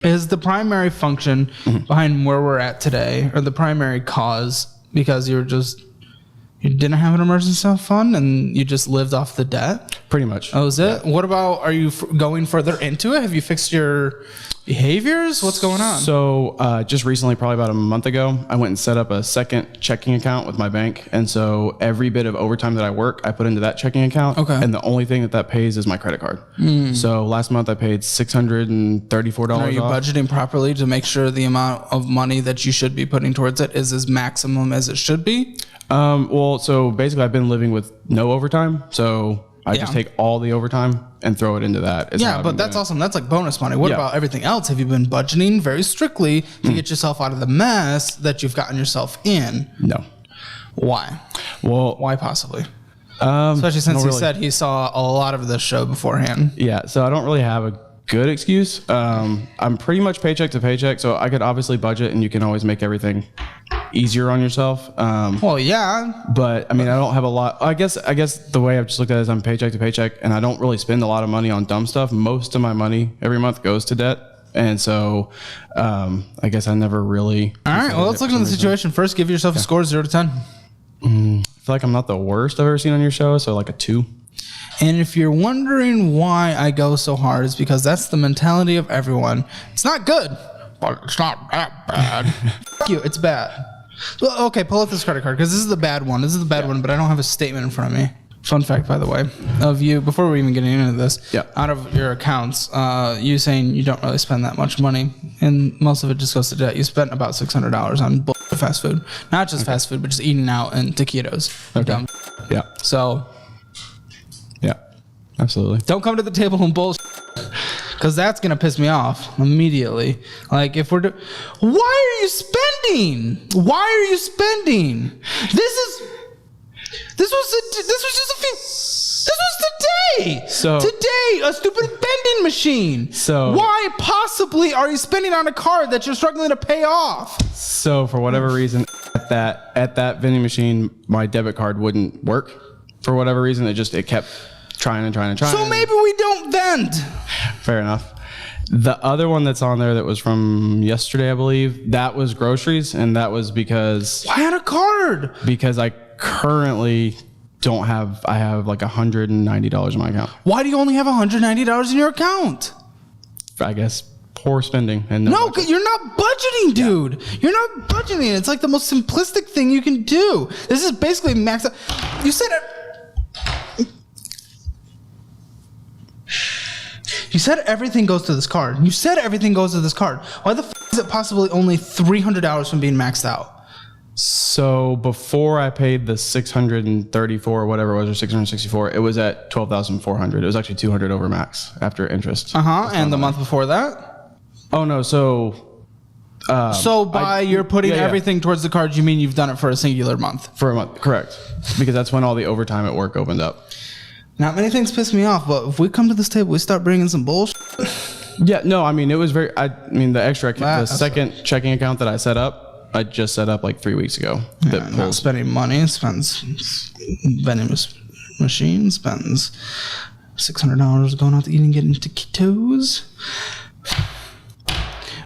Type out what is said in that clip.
Is the primary function behind where we're at today, or the primary cause, because you didn't have an emergency fund and you just lived off the debt? Pretty much. Oh, is it? Yeah. What about, are you going further into it? Have you fixed your behaviors? What's going on? So just recently, probably about a month ago, I went and set up a second checking account with my bank. And so every bit of overtime that I work, I put into that checking account. Okay. And the only thing that pays is my credit card. So last month I paid $634 Are you off. budgeting properly to make sure the amount of money that you should be putting towards it is as maximum as it should be? Well, so basically I've been living with no overtime. So I just take all the overtime and throw it into that. Yeah, but that's awesome. That's like bonus money. What about everything else? Have you been budgeting very strictly to get yourself out of the mess that you've gotten yourself in? No. Why? Well, why possibly? Especially since he said he saw a lot of this show beforehand. Yeah, so I don't really have a good excuse. I'm pretty much paycheck to paycheck, so I could obviously budget, and you can always make everything easier on yourself. Well, yeah, but I mean, I don't have a lot. I guess the way I've just looked at it is I'm paycheck to paycheck, and I don't really spend a lot of money on dumb stuff. Most of my money every month goes to debt, and so I guess I never really. All right, well, let's look into the situation first. Give yourself a score, 0 to 10. I feel like I'm not the worst I've ever seen on your show, so like a 2. And if you're wondering why I go so hard, it's because that's the mentality of everyone. It's not good, but it's not that bad. Fuck you, it's bad. Well, okay, pull out this credit card, because this is the bad one. This is the bad one, but I don't have a statement in front of me. Fun fact, by the way, of you, before we're even getting into this, out of your accounts, you saying you don't really spend that much money, and most of it just goes to debt. You spent about $600 on fast food. Not just fast food, but just eating out and taquitos. Okay. Yeah. So... yeah, absolutely. Don't come to the table and bullshit, because that's gonna piss me off immediately. Like, if we're why are you spending? Why are you spending? This was today. So today, a stupid vending machine. So why possibly are you spending on a card that you're struggling to pay off? So for whatever reason, at that vending machine, my debit card wouldn't work. For whatever reason, it kept trying. So maybe we don't vend. Fair enough. The other one that's on there that was from yesterday, I believe, that was groceries, and that was because... Why on a card? Because I currently don't have... I have like $190 in my account. Why do you only have $190 in your account? I guess poor spending. And no, you're not budgeting, dude. Yeah. You're not budgeting. It's like the most simplistic thing you can do. This is basically max out. You said it... You said everything goes to this card. You said everything goes to this card. Why the is it possibly only $300 from being maxed out? So before I paid the $634 or whatever it was, or $664, it was at $12,400. It was actually $200 over max after interest. And the month before that? Oh no, so you're putting everything towards the card, you mean you've done it for a singular month? For a month, correct. Because that's when all the overtime at work opened up. Not many things piss me off, but if we come to this table, we start bringing some bullshit. Yeah, no, I mean, it was very, the second checking account that I set up, I just set up like 3 weeks ago. Yeah, not spending money, spends vending machine, spends $600 going out to eat and getting taquitos.